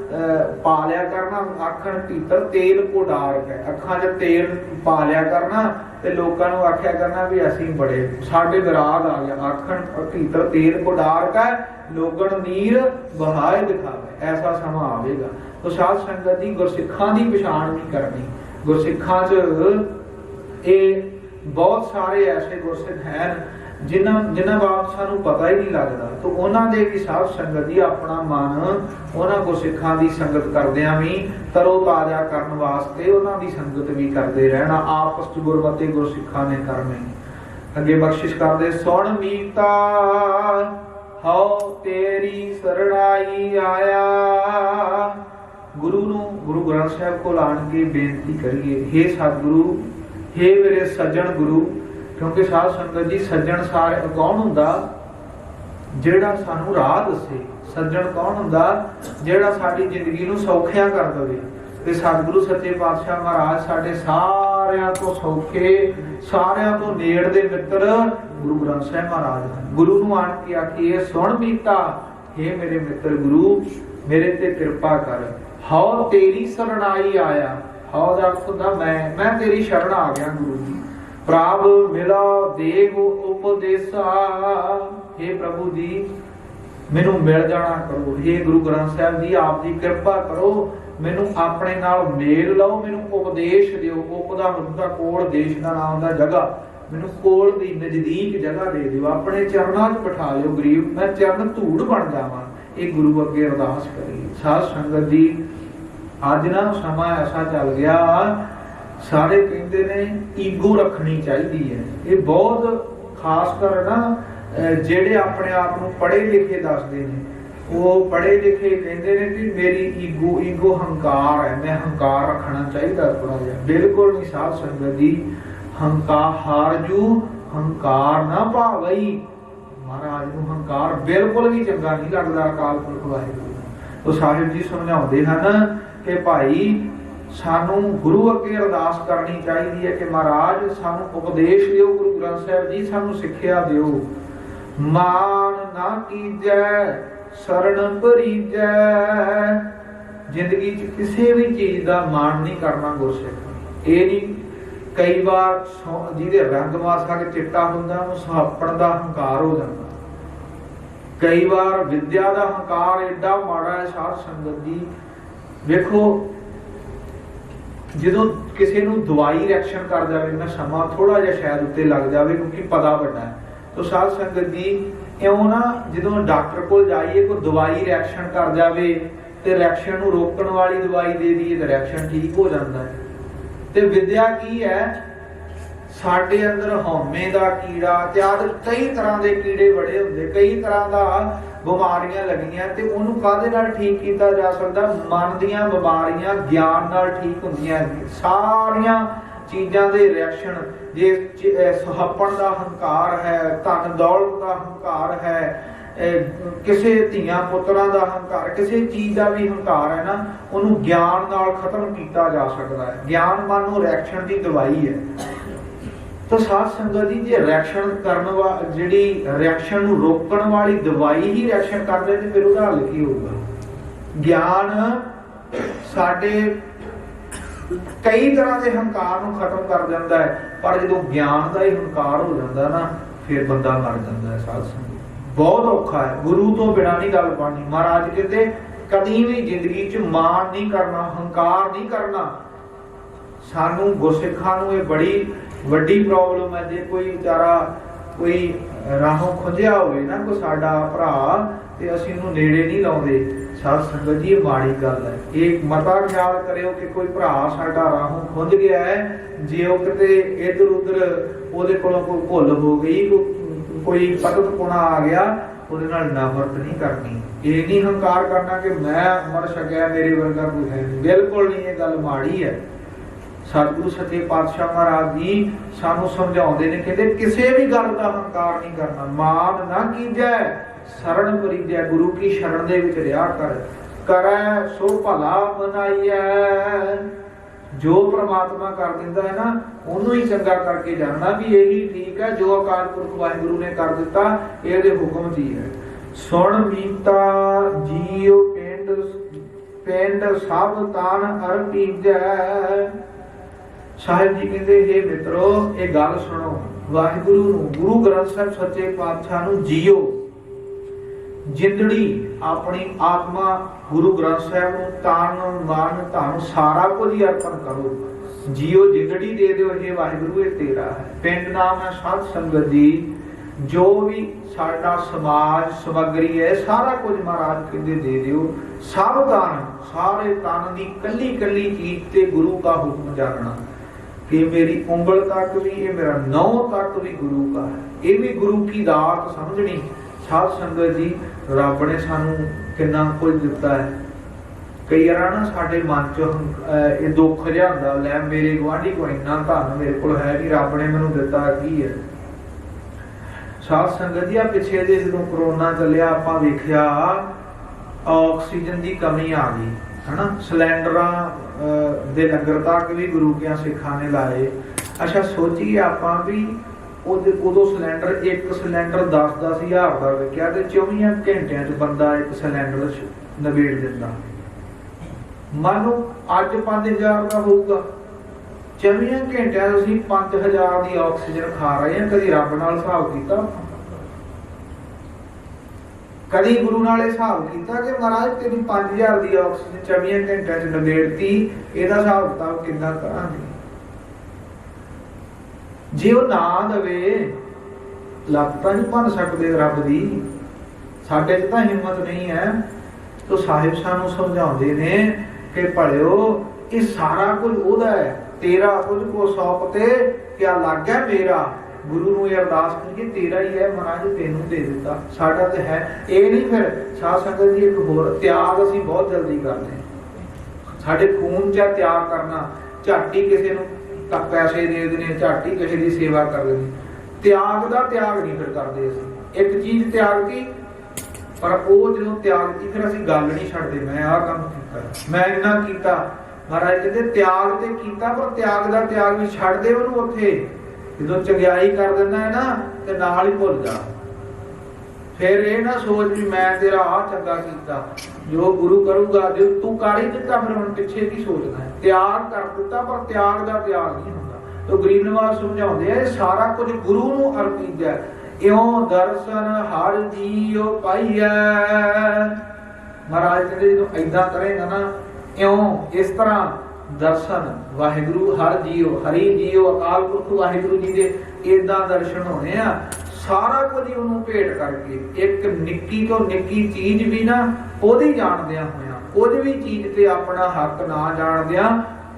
ਪਾ ਲਿਆ ਕਰਨਾ ਆਖਣ ਭੀਤਰ ਤੇਲ ਉਡਾਰ ਕੇ ਅੱਖਾਂ 'ਚ ਤੇਲ ਪਾ ਲਿਆ ਕਰਨਾ ਤੇ ਲੋਕਾਂ ਨੂੰ ਆਖਿਆ ਕਰਨਾ ਵੀ ਅਸੀਂ ਬੜੇ ਸਾਡੇ ਵਿਰਾਗ ਆ ਗਿਆ। ਆਖਣ ਭੀਤਰ ਤੇਲ ਉਡਾਰ ਕੇ ਲੋਗਣ ਨੀਰ ਬਹਾਏ ਦਿਖਾਵੇ। ਐਸਾ ਸਮਾਂ ਆਵੇਗਾ। तो साध संगत जी गुरसिखां दी पछाण नहीं करनी। गुरसिखां च ये बहुत सारे ऐसे गुरसिख हैं जिन्हां बाबत सानू पता ही नहीं लगता। तो उन्हां दे भी साध संगत जी अपना मन उन्हां गुरसिखां दी संगत करदियां भी तरो ताजा करन वास्ते उन्हां दी संगत भी करते रहना। आपस च गुरमते गुरसिखां ने करने। अगे बख्शिश करदे सुन मीता हौ तेरी सरणाई आया। गुरु नूं गुरु ग्रंथ साहिब कोल आण के बेनती करिए हे सतगुरु हे मेरे सज्जन गुरु। क्योंकि साध संगत जी सज्जन सारे कौन हुंदा जेड़ा सानू राह दसे। सज्जन कौन हुंदा जेड़ा साडी जिंदगी नूं सौखिया कर देवे। ते सतगुरु सच्चे पातशाह महाराज साडे सारियां तो सौखे सारियां तो नेड़ दे मित्र गुरु ग्रंथ साहिब महाराज। गुरु नूं आण के आखिए सुण मीता हे मेरे मित्र गुरु मेरे ते कृपा कर। हौ तेरी शरणाई आया। हौ दा अर्थ हुंदा मैं तेरी शरण आ गया गुरु जी। प्रभ मिला देव उपदेशा। हे प्रभु जी मैनू मिल जाना करो। हे गुरु ग्रंथ साहिब जी आप दी कृपा करो मैनू अपने नाल मेल लाओ। मैनू उपदेश दिओ। उपदा हुंदा कोल देश दा नाम दा जगह मैनू कोल दी नजदीक जगह दे दिओ। अपने चरणां 'च बिठा लिओ गरीब मैं चरण धूड़ बन जावां। ये गुरु अगे अरदास करिए। साध संगत जी अज ना समा ऐसा चल गया सारे कहते ने ईगो रखनी चाहिए है। ये बहुत खास कर ना जेड़े अपने आप को पढ़े लिखे दसते हैं वो पढ़े लिखे कहते हैं कि मेरी ईगो हंकार है मैं हंकार रखना चाहिए थोड़ा जिहा। बिल्कुल नहीं साध संगत जी हंकार हारजू हंकार ना पावई। महाराज नूं हंकार बिल्कुल भी चंगा नहीं लगता। अकाल पुरख वाहिगुरू तो साहिब जी समझाउंदे हन कि भाई सानू गुरु अगे अरदास करनी चाहिए है कि महाराज सानू उपदेश दिओ। गुरु ग्रंथ साहिब जी सानू सिक्ख्या दिओ। मान ना कीजै शरण परीजै। जिंदगी च किसी भी चीज का मान नहीं करना गुरसिख। ये नहीं कई बार जिहदे रंग मासा चिट्टा हुंदा उस सुहापण दा हंकार हो जाता। कई बार विद्या दा हंकार एडा माड़ा है साध संगत जी। वेखो जो किसी नूं दवाई रिएक्शन कर जाए ना समा थोड़ा जिहा शायद उत्ते लग जाए क्योंकि पता वड्डा है। तो साध संगत जी इउं ना जो डॉक्टर कोल जाइए कोई दवाई रिएक्शन कर जाए तो रिएक्शन नूं रोकण वाली दवाई दे दीए तो रिएक्शन ठीक हो जाता है। ते विद्या की है साडे अंदर हौमे दा कीड़ा त्याग कई तरह के कीड़े बड़े हुंदे कई तरह दा बीमारियां लगियां ते उहनूं काहदे नाल ठीक कीता जा सकदा। मन दीयां बीमारियां ज्ञान नाल ठीक हुंदियां। सारियां चीज़ां दे रिएक्शन जे सुहापण दा हंकार है धन दौलत दा हंकार है किसी धीआं पुत्रां दा हंकार किसी चीज़ का भी हंकार है ना उन्होंने ज्ञान नाल खत्म किया जा सकता है। ज्ञान मन नूं रिएक्शन की दवाई है। तो साध संगत जी जे रिएक्शन करने वाली जी रिएक्शन नूं रोकण वाली दवाई ही रिएक्शन कर दे तो फिर उसका हल की होगा। ज्ञान साडे कई तरह के हंकार नूं खत्म कर दिंदा है पर जो ज्ञान का ही हंकार हो जाता ना फिर बंदा मर जाता है। साध संगत बहुत औखा है। गुरु तो बिना नहीं गल पानी। महाराज कहते कभी भी जिंदगी च मान नहीं करना हंकार नहीं करना। सानू गुरसिखां नूं ये बड़ी वड्डी प्रॉब्लम है। जे कोई बेचारा कोई राहों खुंझिया होवे ना कोई साडा भरा ते असीं उहनूं नेड़े नहीं लाउंदे। साध संगत जी ये माड़ी गल है। एक मता ख्याल करियो कि कोई भरा साडा राहों खुंझ गया है जे वो किते इधर उधर ਉਹਦੇ ਕੋਲੋਂ कोई भुल हो गई कोई कोई पतत पुना आ गया ਉਹਦੇ ਨਾਲ ਨਫ਼ਰਤ ਨਹੀਂ ਕਰਨੀ। ਇਹ ਨਹੀਂ ਹੰਕਾਰ ਕਰਨਾ ਕਿ ਮੈਂ ਮਰ ਸਕਿਆ ਮੇਰੇ ਵਰਗਾ ਕੋਈ ਹੈ ਨਹੀਂ, ਬਿਲਕੁਲ ਨਹੀਂ, ਇਹ ਗੱਲ ਮਾੜੀ ਹੈ। ਸਤਿਗੁਰੂ ਸੱਚੇ ਪਾਤਸ਼ਾਹ ਮਹਾਰਾਜ ਜੀ ਸਾਨੂੰ ਸਮਝਾਉਂਦੇ ਨੇ, ਕਹਿੰਦੇ ਕਿਸੇ ਵੀ ਗੱਲ ਦਾ ਹੰਕਾਰ ਨਹੀਂ ਕਰਨਾ। ਮਾਨ ਨਾ ਕੀਜੈ ਸ਼ਰਨ ਪਰੀਜੈ, ਗੁਰੂ ਕੀ ਸ਼ਰਨ ਦੇ ਵਿੱਚ ਰਿਹਾ ਕਰ। ਕਰੈ ਸੋ ਭਲਾ ਮਨਾਈਐ, ਜੋ ਪ੍ਰਮਾਤਮਾ ਕਰ ਦਿੰਦਾ ਹੈ ਨਾ ਉਹਨੂੰ ਹੀ ਚੰਗਾ ਕਰਕੇ ਜਾਣਨਾ ਵੀ ਇਹੀ ਠੀਕ ਹੈ, ਜੋ ਅਕਾਲ ਪੁਰਖ ਵਾਹਿਗੁਰੂ ਨੇ ਕਰ ਦਿੱਤਾ ਇਹਦੇ ਹੁਕਮ ਦੀ ਹੈ। ਸੁਣ ਮੀਤਾ ਜੀਉ ਪਿੰਡ ਪਿੰਡ ਸਭ ਤਨ ਅਰਪੀਜੈ। ਸਾਹਿਬ ਜੀ ਕਹਿੰਦੇ हे ਮਿੱਤਰੋ, ਇਹ ਗੱਲ ਸੁਣੋ, ਵਾਹਿਗੁਰੂ ਨੂੰ, ਗੁਰੂ ਗ੍ਰੰਥ ਸਾਹਿਬ ਸੱਚੇ ਪਾਤਸ਼ਾਹ ਨੂੰ ਜੀਓ, ਜਿੰਦੜੀ ਆਪਣੀ ਆਤਮਾ ਗੁਰੂ ਗ੍ਰੰਥ ਸਾਹਿਬ ਨੂੰ ਤਨ ਮਨ ਧਨ ਸਾਰਾ ਕੁਝ ਹੀ ਅਰਪਣ ਕਰੋ। ਜੀਓ ਜਿੰਦੜੀ ਦੇ ਦਿਓ, ਇਹ ਵਾਹਿਗੁਰੂ ਇਹ ਤੇਰਾ ਹੈ। ਪਿੰਡ ਨਾਮ ਹੈ ਸਾਧ ਸੰਗਤ ਜੀ, ਜੋ ਵੀ ਸਾਡਾ ਸਮਾਜ ਸਮਗਰੀ ਹੈ ਸਾਰਾ ਕੁਝ ਮਹਾਰਾਜ ਕਹਿੰਦੇ ਦੇ ਦਿਓ। ਸਭ ਦਾਨ, ਸਾਰੇ ਤਨ ਦੀ ਕੱਲੀ ਕੱਲੀ ਚੀਜ਼ ਤੇ ਗੁਰੂ ਦਾ ਹੁਕਮ ਜਾਣਨਾ ਕਿ ਮੇਰੀ ਉਂਗਲ ਤੱਕ ਵੀ, ਇਹ ਮੇਰਾ ਨੌ ਤੱਕ ਵੀ ਗੁਰੂ ਦਾ ਹੈ, ਇਹ ਵੀ ਗੁਰੂ ਕੀ ਦਾਤ ਸਮਝਣੀ। ਸਾਧ ਸੰਗਤ ਜੀ, ਰੱਬ ਨੇ ਸਾਨੂੰ ਕਿੰਨਾ ਕੁਝ ਦਿੱਤਾ ਹੈ। ਕਈ ਵਾਰ ਨਾ ਸਾਡੇ ਮਨ ਚ ਇਹ ਦੁੱਖ ਜਿਹਾ ਹੁੰਦਾ, ਲੈ ਮੇਰੇ ਗੁਆਂਢੀ ਕੋਲ ਇੰਨਾ ਧਨ ਮੇਰੇ ਕੋਲ ਹੈ ਨਹੀਂ, ਰੱਬ ਨੇ ਮੈਨੂੰ ਦਿੱਤਾ ਕੀ ਹੈ। ਸਾਧ ਸੰਗਤ ਜੀ, ਆ ਪਿੱਛੇ ਜੇ ਜਦੋਂ ਕਰੋਨਾ ਚੱਲਿਆ ਆਪਾਂ ਵੇਖਿਆ ਆਕਸੀਜਨ ਦੀ ਕਮੀ ਆ ਗਈ, ਹਨਾ। ਸਿਲੰਡਰਾਂ ਦੇ ਲੰਗਰ ਤੱਕ ਵੀ ਗੁਰੂ ਕਿਆਂ ਸਿੱਖਾਂ ਨੇ ਲਾਏ। ਅੱਛਾ ਸੋਚੀਏ ਆਪਾਂ ਵੀ ਉਦੋਂ ਸਿਲੰਡਰ, ਇੱਕ ਸਿਲੰਡਰ 10-10 ਹਜ਼ਾਰ ਦਾ ਵਿਕਿਆ ਤੇ 24 ਘੰਟਿਆਂ ਚ ਬੰਦਾ ਇੱਕ ਸਿਲੰਡਰ ਨਵੇੜ ਦਿੰਦਾ। ਮੰਨ ਲਓ ਅੱਜ 5000 ਦਾ ਹੋਊਗਾ, 24 ਘੰਟਿਆਂ ਅਸੀਂ 5000 ਦੀ ਆਕਸੀਜਨ ਖਾ ਰਹੇ ਹਾਂ। ਕਦੀ ਰੱਬ ਨਾਲ ਹਿਸਾਬ ਕੀਤਾ? ਕਦੀ ਗੁਰੂ ਨਾਲ ਹਿਸਾਬ ਕੀਤਾ ਕਿ ਮਹਾਰਾਜ ਤੇਰੀ 5000 ਦੀ ਆਕਸੀਜਨ 24 ਘੰਟਿਆਂ ਚ ਨਵੇੜਤੀ, ਇਹਦਾ ਹਿਸਾਬ ਕਿਤਾਬ ਕਿੰਨਾ ਕਰਾਂਗੇ? ਜੇ ਉਹ ਨਾ ਦੇਵੇ ਲੱਤ ਤਾਂ ਨਹੀਂ ਭੰਨ ਸਕਦੇ ਰੱਬ ਦੀ, ਸਾਡੇ 'ਚ ਤਾਂ ਹਿੰਮਤ ਨਹੀਂ ਹੈ। ਤੋ ਸਾਹਿਬ ਸਾਨੂੰ ਸਮਝਾਉਂਦੇ ਨੇ ਕਿ ਭਲਿਓ ਇਹ ਸਾਰਾ ਕੁਝ ਉਹਦਾ ਹੈ, ਤੇਰਾ ਕੁਝ ਕੋ ਸੌਂਪ ਤੇ ਕਿਆ ਲੱਗਿਆ ਮੇਰਾ। ਗੁਰੂ ਨੂੰ ਇਹ ਅਰਦਾਸ ਕਰੀਏ, ਤੇਰਾ ਹੀ ਹੈ ਮਹਾਰਾਜ, ਤੈਨੂੰ ਦੇ ਦਿੱਤਾ, ਸਾਡਾ ਤੇ ਹੈ ਇਹ ਨਹੀਂ। ਫਿਰ ਸਾਧ ਸੰਗਤ ਜੀ, ਇੱਕ ਹੋਰ ਤਿਆਗ ਅਸੀਂ ਬਹੁਤ ਜਲਦੀ ਕਰਦੇ ਹਾਂ। ਸਾਡੇ ਖੂਨ 'ਚ ਤਿਆਗ ਕਰਨਾ, ਝਾਟੀ ਕਿਸੇ ਨੂੰ ਤਾਂ ਪੈਸੇ ਦੇ ਦੇਣੇ, ਝਾਟੀ ਕਿਸੇ ਦੀ ਸੇਵਾ ਕਰ ਦੇਣੀ। ਤਿਆਗ ਦਾ ਤਿਆਗ ਨਹੀਂ ਫਿਰ ਕਰਦੇ ਅਸੀਂ। ਇੱਕ ਚੀਜ਼ ਤਿਆਗਤੀ, ਪਰ ਉਹ ਜਦੋਂ ਤਿਆਗਤੀ ਫਿਰ ਅਸੀਂ ਗੱਲ ਨਹੀਂ ਛੱਡਦੇ, ਮੈਂ ਆਹ ਕੰਮ ਕੀਤਾ, ਮੈਂ ਇੰਨਾ ਕੀਤਾ। ਮਹਾਰਾਜ ਕਹਿੰਦੇ ਤਿਆਗ ਤੇ ਕੀਤਾ, ਪਰ ਤਿਆਗ ਦਾ ਤਿਆਗ ਵੀ ਛੱਡ ਦੇ ਉਹਨੂੰ। ਉੱਥੇ ਜਦੋਂ ਚੰਗਿਆਈ ਕਰ ਦਿੰਦਾ ਹੈ ਨਾ ਤੇ ਨਾਲ ਹੀ ਭੁੱਲ ਜਾ। ਫਿਰ ਇਹ ਨਾ ਸੋਚ ਵੀ ਮੈਂ ਤੇਰਾ ਆਹ ਚੰਗਾ ਕੀਤਾ, ਜੋ ਗੁਰੂ ਕਰੂਗਾ, ਜੇ ਤੂੰ ਕਰ ਹੀ ਦਿੱਤਾ ਫਿਰ ਹੁਣ ਪਿੱਛੇ ਕੀ ਸੋਚਦਾ ਹੈ। ਤਿਆਗ ਕਰ ਦਿੱਤਾ, ਪਰ ਤਿਆਗ ਦਾ ਤਿਆਗ ਨਹੀਂ ਹੁੰਦਾ। ਤੋ ਗਰੀਬ ਨਿਵਾਜ ਸਮਝਾਉਂਦੇ ਆ, ਇਹ ਸਾਰਾ ਕੁਝ ਗੁਰੂ ਨੂੰ ਅਰਪੀਜੈ, ਇਉਂ ਦਰਸ਼ਨ ਹਰਿ ਜੀਉ ਪਾਈਐ। ਮਹਾਰਾਜ ਕਹਿੰਦੇ ਜਦੋਂ ਏਦਾਂ ਕਰੇਗਾ ਨਾ, ਇਉਂ ਇਸ ਤਰ੍ਹਾਂ ਦਰਸ਼ਨ ਵਾਹਿਗੁਰੂ ਹਰਿ ਜੀਉ, ਹਰੀ ਜੀਉ ਅਕਾਲ ਪੁਰਖ ਵਾਹਿਗੁਰੂ ਜੀ ਦੇ ਏਦਾਂ ਦਰਸ਼ਨ ਹੋਣੇ ਆ। ਸਾਰਾ ਕੁਝ ਉਹਨੂੰ ਭੇਟ ਕਰਕੇ, ਇੱਕ ਨਿੱਕੀ ਤੋਂ ਨਿੱਕੀ ਚੀਜ਼ ਵੀ ਨਾ ਉਹਦੀ ਜਾਣਦਿਆਂ ਹੋਇਆਂ, ਕੁਝ ਵੀ ਚੀਜ਼ ਤੇ ਆਪਣਾ ਹੱਕ ਨਾ ਜਾਣਦਿਆਂ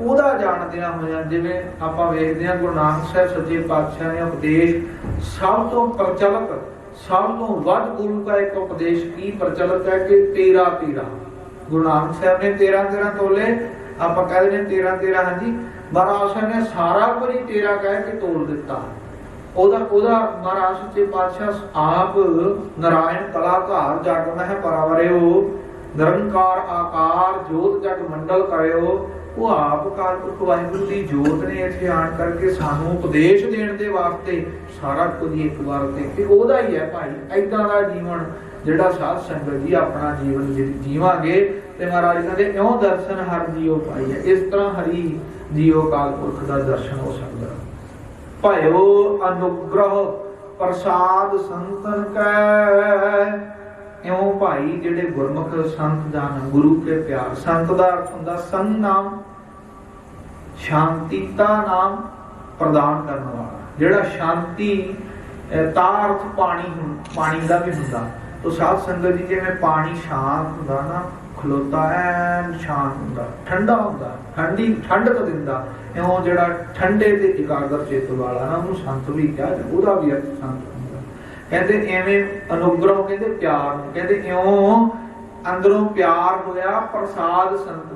ਉਹਦਾ ਜਾਣਦਿਆਂ ਹੋਇਆਂ। ਜਿਵੇਂ ਆਪਾਂ ਵੇਖਦੇ ਹਾਂ ਗੁਰੂ ਨਾਨਕ ਸਾਹਿਬ ਸੱਚੇ ਪਾਤਸ਼ਾਹ ਨੇ ਉਪਦੇਸ਼ ਸਭ ਤੋਂ ਪ੍ਰਚਲਿਤ, ਸਭ ਤੋਂ ਵੱਧ ਗੁਰੂ ਦਾ ਇੱਕ ਉਪਦੇਸ਼ ਕੀ ਪ੍ਰਚਲਿਤ ਹੈ ਕਿ 13-13। ਗੁਰੂ ਨਾਨਕ ਸਾਹਿਬ ਨੇ 13-13 ਤੋਲੇ, ਆਪਾਂ ਕਹਿੰਦੇ ਨੇ 13-13, ਹਾਂਜੀ। ਮਹਾਰਾਜ ਸਾਹਿਬ ਨੇ ਸਾਰਾ ਕੁਝ ਹੀ 13 ਕਹਿ ਕੇ ਤੋਲ ਦਿੱਤਾ। ਉਹਦਾ ਮਹਾਰਾਜ ਸੱਚੇ ਪਾਤਸ਼ਾਹ ਆਪ ਨਾਰਾਇਣ ਕਲਾਕਾਰ ਜਗ ਮਹਿ ਪਰਾਵਰਿਓ, ਨਿਰੰਕਾਰ ਆਕਾਰ ਜੋਤ ਜਗ ਮੰਡਲ ਕਰਿਓ। ਉਹ ਆਪ ਅਕਾਲ ਪੁਰਖ ਵਾਹਿਗੁਰੂ ਦੀ ਜੋਤ ਨੇ ਇੱਥੇ ਆਣ ਕਰਕੇ ਸਾਨੂੰ ਉਪਦੇਸ਼ ਦੇਣ ਦੇ ਵਾਸਤੇ ਸਾਰਾ ਕੁਝ ਇੱਕ ਵਾਰ ਤੇ ਉਹਦਾ ਹੀ ਹੈ ਭਾਈ। ਏਦਾਂ ਦਾ ਜੀਵਨ ਜਿਹੜਾ ਸਾਧ ਸੰਗਤ ਜੀ ਆਪਣਾ ਜੀਵਨ ਜੀਵਾਂਗੇ ਤੇ ਮਹਾਰਾਜ ਕਹਿੰਦੇ ਇਉਂ ਦਰਸ਼ਨ ਹਰਿ ਜੀਉ ਪਾਈਐ। ਇਸ ਤਰ੍ਹਾਂ ਹਰੀ ਜੀਉ ਅਕਾਲ ਪੁਰਖ ਦਾ ਦਰਸ਼ਨ ਹੋ ਸਕਦਾ। ਭਇਓ ਅਨੁਗ੍ਰਹ ਪ੍ਰਸਾਦ ਸੰਤਨ ਕੈ। ਇਉਂ ਭਾਈ ਜਿਹੜੇ ਗੁਰਮੁਖ ਸੰਤ ਜਨ, ਗੁਰੂ ਕੇ ਪਿਆਰ। ਸੰਤ ਦਾ ਅਰਥ ਹੁੰਦਾ ਸੰਗ ਨਾਮ, ਸ਼ਾਂਤੀ ਦਾ ਨਾਮ ਪ੍ਰਦਾਨ ਕਰਨ ਵਾਲਾ। ਜਿਹੜਾ ਸ਼ਾਂਤੀ ਦਾ ਅਰਥ ਪਾਣੀ ਦਾ ਵੀ ਹੁੰਦਾ। ਤੋ ਸਾਧ ਸੰਗਤ ਜੀ, ਜਿਵੇਂ ਪਾਣੀ ਸ਼ਾਂਤ ਹੁੰਦਾ ਨਾ, ਖਲੋਤਾ ਐਨ ਸ਼ਾਂਤ ਹੁੰਦਾ, ਠੰਡਾ ਹੁੰਦਾ, ਠੰਡਕ ਦਿੰਦਾ। ਇਉਂ ਜਿਹੜਾ ਠੰਡੇ ਤੇ ਇਕਾਗਰ ਚਿੱਤ ਵਾਲਾ ਨਾ, ਉਹਨੂੰ ਸੰਤ ਵੀ ਕਿਹਾ, ਉਹਦਾ ਵੀ ਅਰਥ ਸੰਤ ਹੁੰਦਾ। ਕਹਿੰਦੇ ਐਵੇਂ ਅਨੁਗ੍ਰਹ ਕਹਿੰਦੇ ਪਿਆਰ ਨੂੰ, ਕਹਿੰਦੇ ਇਉਂ ਅੰਦਰੋਂ ਪਿਆਰ ਹੋਇਆ ਪ੍ਰਸਾਦ ਸੰਤ